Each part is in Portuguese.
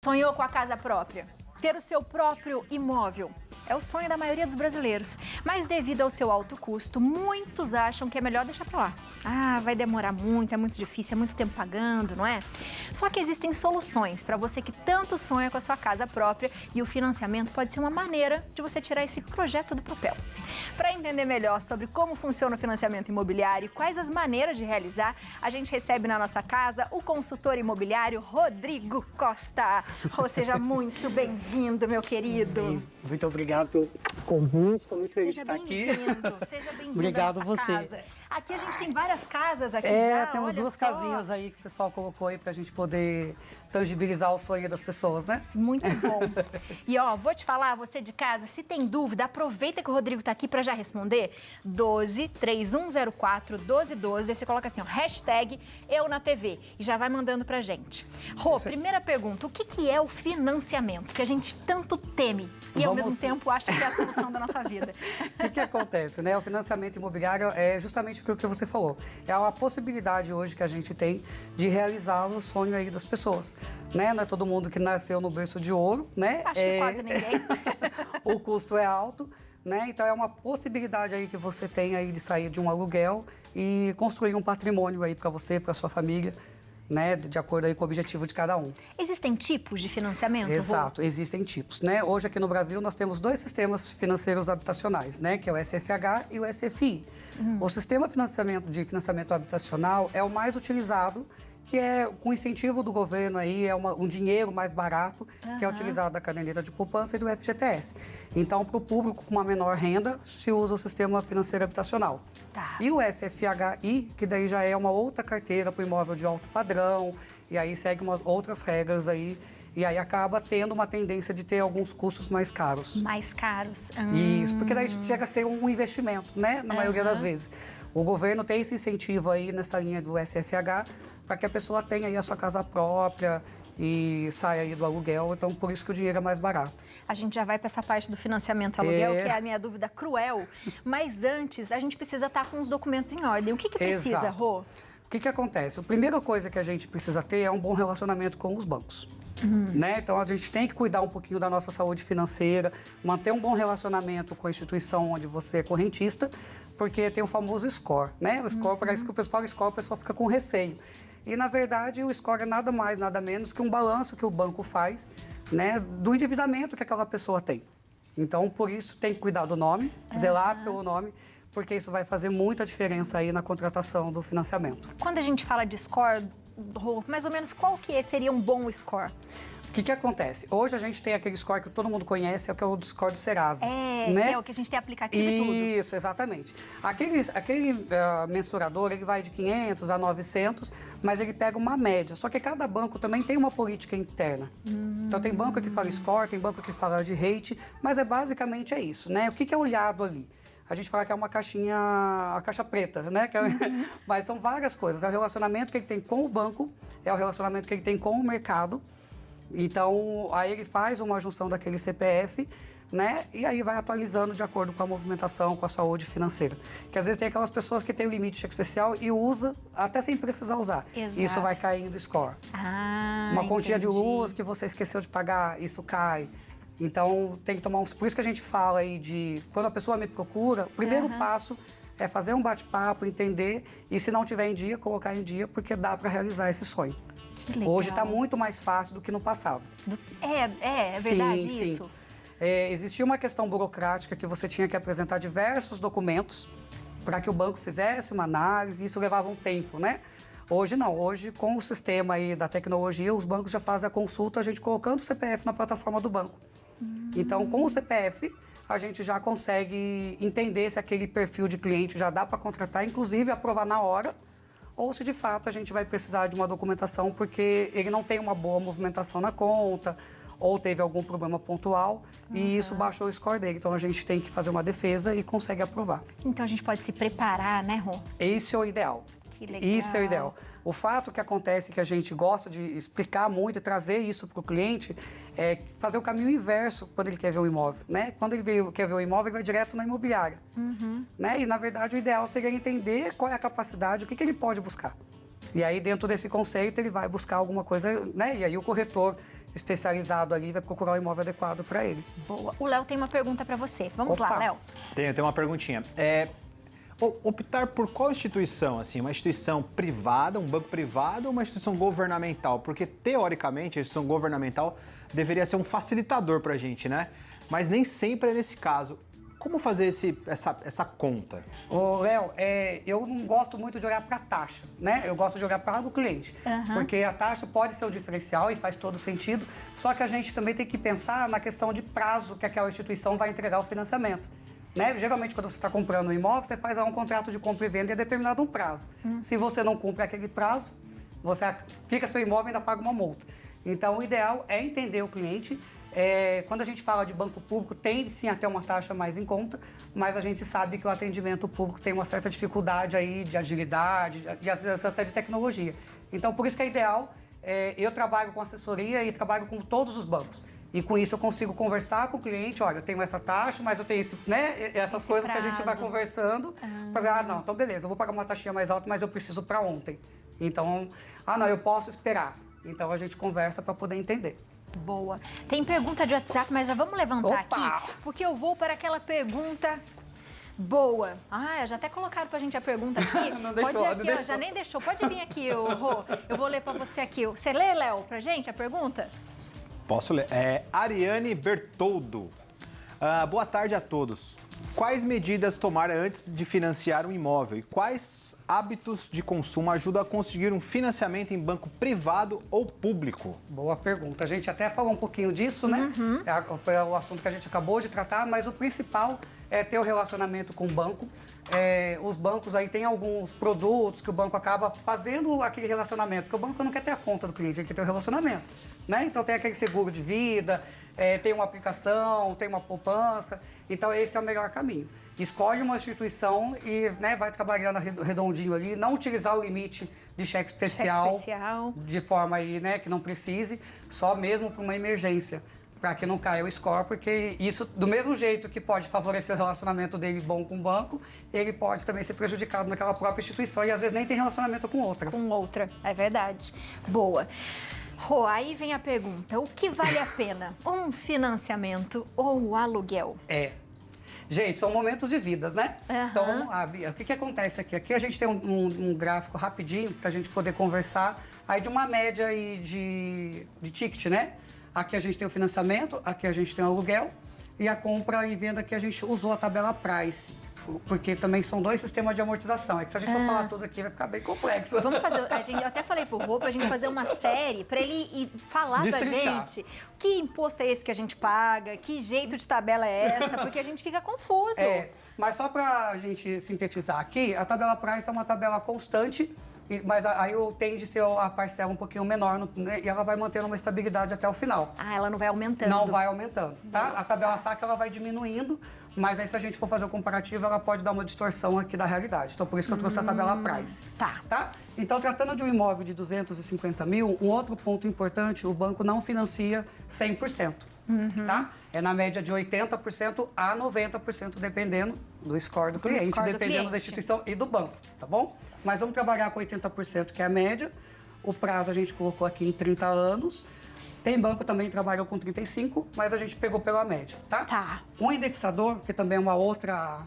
Sonhou com a casa própria? Ter o seu próprio imóvel é o sonho da maioria dos brasileiros, mas devido ao seu alto custo, muitos acham que é melhor deixar pra lá. Ah, vai demorar muito, é muito difícil, é muito tempo pagando, não é? Só que existem soluções para você que tanto sonha com a sua casa própria e o financiamento pode ser uma maneira de você tirar esse projeto do papel. Para entender melhor sobre como funciona o financiamento imobiliário e quais as maneiras de realizar, a gente recebe na nossa casa o consultor imobiliário Rodrigo Costa. Rô, seja muito bem-vindo, meu querido. Muito obrigado pelo convite, estou muito feliz de estar aqui. Seja bem-vindo. Obrigado a você. Casa. Aqui a gente tem várias casas aqui já, temos olha duas só. casinhas aí que o pessoal colocou aí pra gente poder tangibilizar o sonho das pessoas, né? Muito bom. E ó, vou te falar, você de casa, se tem dúvida, aproveita que o Rodrigo tá aqui para já responder. 12-3104-1212, aí você coloca assim, ó, hashtag eu na TV e já vai mandando pra gente. Rô, primeira pergunta, o que é o financiamento que a gente tanto teme e ao mesmo tempo acha que é a solução da nossa vida? O que acontece, né? O financiamento imobiliário é justamente o que você falou. É uma possibilidade hoje que a gente tem de realizar o sonho aí das pessoas, né? Não é todo mundo que nasceu no berço de ouro, né? Acho que quase ninguém. O custo é alto, né? Então é uma possibilidade aí que você tem aí de sair de um aluguel e construir um patrimônio aí para você, para sua família, né, de acordo aí com o objetivo de cada um. Existem tipos de financiamento? Exato, existem tipos, né? Hoje aqui no Brasil nós temos dois sistemas financeiros habitacionais, né, que é o SFH e o SFI. O sistema de financiamento habitacional é o mais utilizado, que é com incentivo do governo aí, é um dinheiro mais barato, que é utilizado da caderneta de poupança e do FGTS. Então, para o público com uma menor renda, se usa o sistema financeiro habitacional. Tá. E o SFHI, que daí já é uma outra carteira para o imóvel de alto padrão, e aí segue umas outras regras aí, e aí acaba tendo uma tendência de ter alguns custos mais caros. Mais caros. Isso, porque daí chega a ser um investimento, né, na maioria das vezes. O governo tem esse incentivo aí nessa linha do SFH, para que a pessoa tenha aí a sua casa própria e saia aí do aluguel, então por isso que o dinheiro é mais barato. A gente já vai para essa parte do financiamento aluguel, que é a minha dúvida cruel, mas antes a gente precisa estar com os documentos em ordem. O que precisa, Exato. Rô? O que acontece? A primeira coisa que a gente precisa ter é um bom relacionamento com os bancos. Né? Então a gente tem que cuidar um pouquinho da nossa saúde financeira, manter um bom relacionamento com a instituição onde você é correntista, porque tem o famoso score, né? O score, parece que o pessoal fala score, o pessoal fica com receio. E, na verdade, o score é nada mais, nada menos que um balanço que o banco faz, né, do endividamento que aquela pessoa tem. Então, por isso, tem que cuidar do nome, zelar pelo nome, porque isso vai fazer muita diferença aí na contratação do financiamento. Quando a gente fala de score, Rô, mais ou menos qual que seria um bom score? O que acontece? Hoje a gente tem aquele score que todo mundo conhece, que é o score do Serasa. Né? É o que a gente tem aplicativo e tudo. Isso, exatamente. Aquele mensurador, ele vai de 500 a 900, mas ele pega uma média. Só que cada banco também tem uma política interna. Então tem banco que fala score, tem banco que fala de rate, mas basicamente é isso, né? O que é olhado ali? A gente fala que é uma caixinha, a caixa preta, né? Mas são várias coisas. É o relacionamento que ele tem com o banco, é o relacionamento que ele tem com o mercado. Então, aí ele faz uma junção daquele CPF, né? E aí vai atualizando de acordo com a movimentação, com a saúde financeira. Que às vezes tem aquelas pessoas que têm o limite cheque especial e usa até sem precisar usar. Exato. Isso vai caindo o score. Uma continha de luz que você esqueceu de pagar, isso cai. Então, tem que tomar Por isso que a gente fala aí de... Quando a pessoa me procura, o primeiro passo é fazer um bate-papo, entender, e se não tiver em dia, colocar em dia, porque dá para realizar esse sonho. Hoje está muito mais fácil do que no passado. É verdade isso? Sim. Existia uma questão burocrática que você tinha que apresentar diversos documentos para que o banco fizesse uma análise, e isso levava um tempo, né? Hoje não, hoje com o sistema aí da tecnologia, os bancos já fazem a consulta, a gente colocando o CPF na plataforma do banco. Então, com o CPF, a gente já consegue entender se aquele perfil de cliente já dá para contratar, inclusive aprovar na hora, ou se de fato a gente vai precisar de uma documentação porque ele não tem uma boa movimentação na conta, ou teve algum problema pontual, e isso baixou o score dele. Então a gente tem que fazer uma defesa e consegue aprovar. Então a gente pode se preparar, né, Rô? Esse é o ideal. Que legal. Isso é o ideal. O fato que acontece, que a gente gosta de explicar muito e trazer isso para o cliente, é fazer o caminho inverso quando ele quer ver um imóvel, né? Quando ele quer ver um imóvel, ele vai direto na imobiliária. Né? E, na verdade, o ideal seria entender qual é a capacidade, o que ele pode buscar. E aí, dentro desse conceito, ele vai buscar alguma coisa, né? E aí o corretor especializado ali vai procurar o imóvel adequado para ele. Boa. O Léo tem uma pergunta para você. Vamos lá, Opa. Léo. Tem uma perguntinha. Optar por qual instituição, assim? Uma instituição privada, um banco privado ou uma instituição governamental? Porque, teoricamente, a instituição governamental deveria ser um facilitador para a gente, né? Mas nem sempre é nesse caso. Como fazer essa conta? Ô, Léo, eu não gosto muito de olhar para a taxa, né? Eu gosto de olhar para o cliente. Porque a taxa pode ser um diferencial e faz todo sentido, só que a gente também tem que pensar na questão de prazo que aquela instituição vai entregar o financiamento. Né? Geralmente, quando você está comprando um imóvel, você faz um contrato de compra e venda e é determinado um prazo. Se você não cumpre aquele prazo, você fica seu imóvel e ainda paga uma multa. Então, o ideal é entender o cliente. Quando a gente fala de banco público, tende sim a ter uma taxa mais em conta, mas a gente sabe que o atendimento público tem uma certa dificuldade aí de agilidade e às vezes até de tecnologia. Então, por isso que é ideal, eu trabalho com assessoria e trabalho com todos os bancos. E com isso eu consigo conversar com o cliente, olha, eu tenho essa taxa, mas eu tenho essas coisas prazo. que a gente vai conversando para ver, não, então beleza, eu vou pagar uma taxinha mais alta, mas eu preciso para ontem. Então, não, eu posso esperar. Então a gente conversa para poder entender. Boa. Tem pergunta de WhatsApp, mas já vamos levantar Opa! aqui, porque eu vou para aquela pergunta boa. Já até colocaram pra gente a pergunta aqui. Não Pode deixou, ir aqui, não ó, deixou. já nem deixou. Pode vir aqui, Rô. Eu vou ler pra você aqui. Você lê, Léo, pra gente a pergunta? Posso ler? Ariane Bertoldo. Boa tarde a todos. Quais medidas tomar antes de financiar um imóvel? E quais hábitos de consumo ajudam a conseguir um financiamento em banco privado ou público? Boa pergunta. A gente até falou um pouquinho disso, né? Foi o assunto que a gente acabou de tratar, mas o principal é ter o relacionamento com o banco. Os bancos aí têm alguns produtos que o banco acaba fazendo aquele relacionamento, porque o banco não quer ter a conta do cliente, ele quer ter o relacionamento, né? Então tem aquele seguro de vida, tem uma aplicação, tem uma poupança, então esse é o melhor caminho. Escolhe uma instituição e vai trabalhando redondinho ali, não utilizar o limite de cheque especial. De forma aí, que não precise, só mesmo para uma emergência, para que não caia o score, porque isso, do mesmo jeito que pode favorecer o relacionamento dele bom com o banco, ele pode também ser prejudicado naquela própria instituição e às vezes nem tem relacionamento com outra. Com outra, é verdade. Boa. Rô, aí vem a pergunta, o que vale a pena? Um financiamento ou o aluguel? Gente, são momentos de vidas, né? Então, Bia, o que acontece aqui? Aqui a gente tem um gráfico rapidinho para a gente poder conversar aí de uma média aí de ticket, né? Aqui a gente tem o financiamento, aqui a gente tem o aluguel e a compra e venda que a gente usou a tabela Price, porque também são dois sistemas de amortização. É que se a gente for falar tudo aqui vai ficar bem complexo. Vamos fazer, eu até falei pro Rô pra gente fazer uma série pra ele falar da gente que imposto é esse que a gente paga, que jeito de tabela é essa, porque a gente fica confuso. Mas só pra gente sintetizar aqui, a tabela Price é uma tabela constante, mas aí tende a ser a parcela um pouquinho menor, né, e ela vai mantendo uma estabilidade até o final. Ela não vai aumentando. Não vai aumentando, tá? A tabela saque ela vai diminuindo, mas aí se a gente for fazer o comparativo, ela pode dar uma distorção aqui da realidade. Então, por isso que eu trouxe a tabela Price. Tá? Então, tratando de um imóvel de 250 mil, um outro ponto importante, o banco não financia 100%, tá? É na média de 80% a 90%, dependendo do score do cliente, dependendo da instituição e do banco, tá bom? Mas vamos trabalhar com 80%, que é a média. O prazo a gente colocou aqui em 30 anos. Tem banco também que trabalhou com 35, mas a gente pegou pela média, tá? Um indexador, que também é uma outra...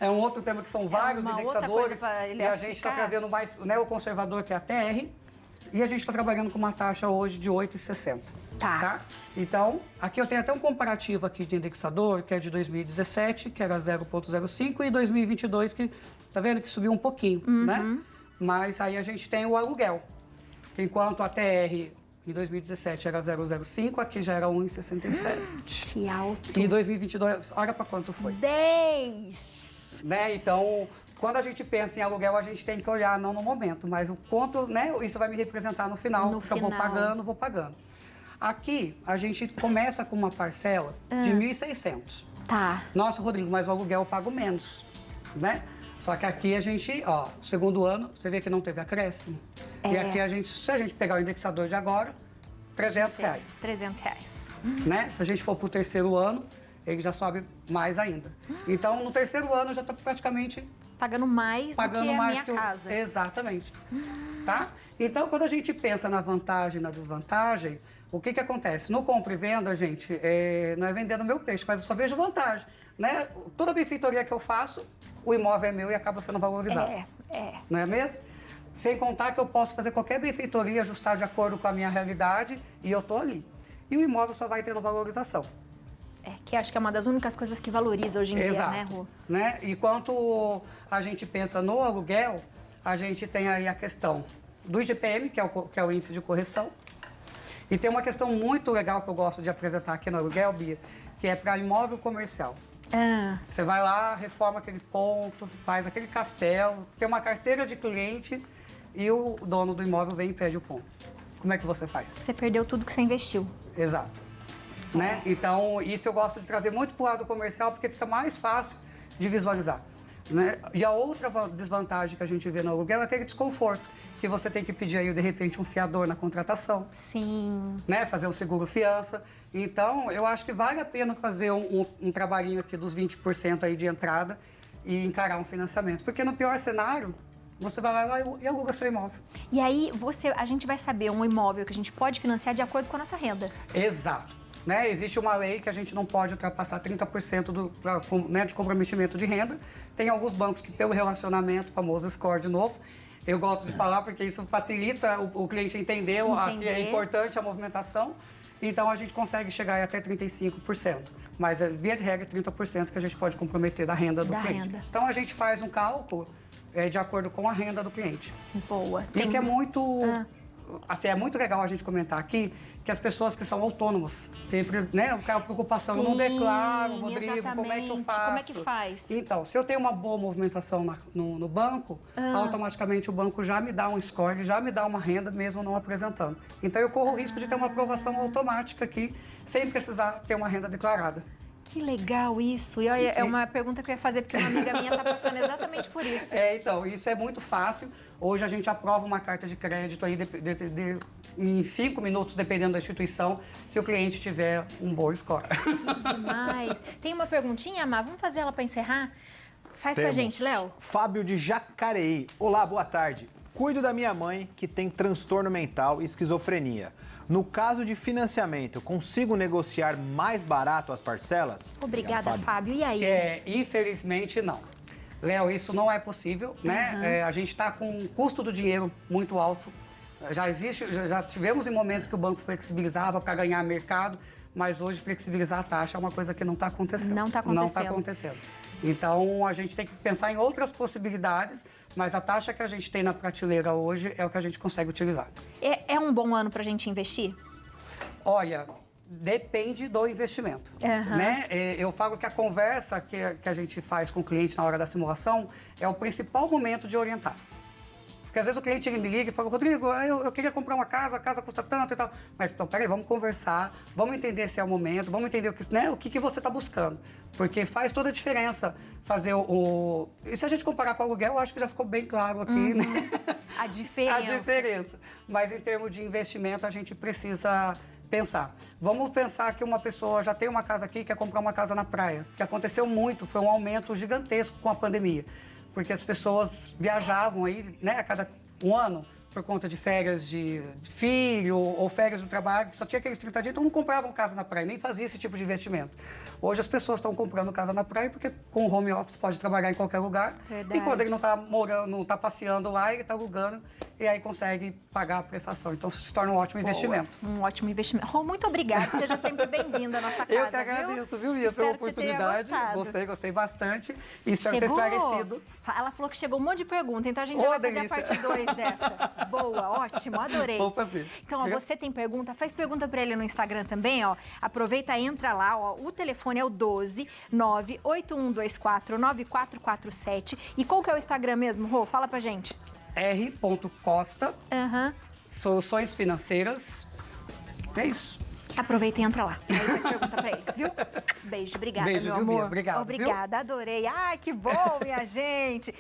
é um outro tema que são vários indexadores. E a gente está trazendo mais o conservador, que é a TR. E a gente está trabalhando com uma taxa hoje de 8,60. Tá? Então, aqui eu tenho até um comparativo aqui de indexador, que é de 2017, que era 0,05, e 2022, que tá vendo que subiu um pouquinho, né? Mas aí a gente tem o aluguel. Enquanto a TR em 2017 era 0,05, aqui já era 1,67. Que alto. E em 2022, olha para quanto foi. 10! Né? Então, quando a gente pensa em aluguel, a gente tem que olhar não no momento, mas o quanto, isso vai me representar no final, porque eu vou pagando. Aqui, a gente começa com uma parcela de 1.600. Nossa, Rodrigo, mas o aluguel eu pago menos, né? Só que aqui a gente, segundo ano, você vê que não teve acréscimo. E aqui se a gente pegar o indexador de agora, R$300. R$300. Né? Se a gente for para o terceiro ano, ele já sobe mais ainda. Então, no terceiro ano, eu já estou praticamente... Pagando mais do que a minha casa. Exatamente. Tá? Então, quando a gente pensa na vantagem e na desvantagem, O que acontece? No compra e venda, gente, não é vendendo meu peixe, mas eu só vejo vantagem, né? Toda benfeitoria que eu faço, o imóvel é meu e acaba sendo valorizado. Não é mesmo? Sem contar que eu posso fazer qualquer benfeitoria, ajustar de acordo com a minha realidade e eu tô ali. E o imóvel só vai tendo valorização. Que acho que é uma das únicas coisas que valoriza hoje em Exato, dia, né, Rô? né? E quanto a gente pensa no aluguel, a gente tem aí a questão do IGPM, que é o índice de correção. E tem uma questão muito legal que eu gosto de apresentar aqui no aluguel, Bia, que é para imóvel comercial. Você vai lá, reforma aquele ponto, faz aquele castelo, tem uma carteira de cliente e o dono do imóvel vem e pede o ponto. Como é que você faz? Você perdeu tudo que você investiu. Exato. Né? Então, isso eu gosto de trazer muito para o lado comercial, porque fica mais fácil de visualizar. Né? E a outra desvantagem que a gente vê no aluguel é aquele desconforto, que você tem que pedir aí, de repente, um fiador na contratação. Sim. Né? Fazer um seguro-fiança. Então, eu acho que vale a pena fazer um trabalhinho aqui dos 20% aí de entrada e encarar um financiamento. Porque no pior cenário, você vai lá e aluga seu imóvel. E aí, a gente vai saber um imóvel que a gente pode financiar de acordo com a nossa renda. Exato. Né? Existe uma lei que a gente não pode ultrapassar 30% né, de comprometimento de renda. Tem alguns bancos que, pelo relacionamento, famoso score de novo, eu gosto de falar porque isso facilita o cliente entender que é importante a movimentação. Então, a gente consegue chegar até 35%. Mas, via de regra, 30% que a gente pode comprometer da renda do cliente. Então, a gente faz um cálculo de acordo com a renda do cliente. Boa. E que é muito... Assim, é muito legal a gente comentar aqui que as pessoas que são autônomas têm, né, aquela preocupação, eu não declaro, Rodrigo, como é que eu faço? Como é que faz? Então, se eu tenho uma boa movimentação no banco, automaticamente o banco já me dá um score, já me dá uma renda, mesmo não apresentando. Então, eu corro o risco de ter uma aprovação automática aqui, sem precisar ter uma renda declarada. Que legal isso. E olha, é uma pergunta que eu ia fazer, porque uma amiga minha está passando exatamente por isso. Então, isso é muito fácil. Hoje a gente aprova uma carta de crédito aí em 5 minutos, dependendo da instituição, se o cliente tiver um bom score. Que demais. Tem uma perguntinha, Má? Vamos fazer ela para encerrar? Faz pra gente, Léo. Fábio de Jacareí. Olá, boa tarde. Cuido da minha mãe, que tem transtorno mental e esquizofrenia. No caso de financiamento, consigo negociar mais barato as parcelas? Obrigada, Fábio. E aí? Infelizmente, não. Léo, isso não é possível, né? A gente está com um custo do dinheiro muito alto. Já tivemos em momentos que o banco flexibilizava para ganhar mercado, mas hoje flexibilizar a taxa é uma coisa que não está acontecendo. Não está acontecendo. Não está acontecendo. Então, a gente tem que pensar em outras possibilidades, mas a taxa que a gente tem na prateleira hoje é o que a gente consegue utilizar. É um bom ano para a gente investir? Olha, depende do investimento. Né? Eu falo que a conversa que a gente faz com o cliente na hora da simulação é o principal momento de orientar. Porque às vezes o cliente me liga e fala, Rodrigo, eu queria comprar uma casa, a casa custa tanto e tal. Mas, então, peraí, vamos conversar, vamos entender se é o momento, vamos entender o que você está buscando. Porque faz toda a diferença fazer E se a gente comparar com o aluguel, eu acho que já ficou bem claro aqui, né? A diferença. A diferença. Mas em termos de investimento, a gente precisa pensar. Vamos pensar que uma pessoa já tem uma casa aqui e quer comprar uma casa na praia. O que aconteceu muito, foi um aumento gigantesco com a pandemia. Porque as pessoas viajavam aí, né, a cada um ano, por conta de férias de filho ou férias do trabalho, que só tinha aqueles 30 dias, então não compravam casa na praia, nem fazia esse tipo de investimento. Hoje as pessoas estão comprando casa na praia porque com o home office pode trabalhar em qualquer lugar. Verdade. E quando ele não está morando, não está passeando lá, ele está alugando e aí consegue pagar a prestação. Então se torna um ótimo investimento. Um ótimo investimento. Rô, muito obrigada. Seja sempre bem-vinda à nossa casa. Eu que agradeço, viu, Bia, pela oportunidade. Gostei bastante. E espero ter esclarecido. Ela falou que chegou um monte de perguntas, então a gente já vai fazer a parte 2 dessa. Boa, ótimo, adorei. Vou fazer. Então, ó, você tem pergunta? Faz pergunta para ele no Instagram também, ó. Aproveita, entra lá, ó. O telefone é o 12 98124 9447. E qual que é o Instagram mesmo, Rô? Fala pra gente. r.costa, Soluções Financeiras. É isso. Aproveita e entra lá. Aí faz pergunta pra ele, viu? Beijo, obrigada, Beijo, meu viu, amor. Bia? Obrigado. Obrigada, viu? adorei. Ai, que bom, minha gente.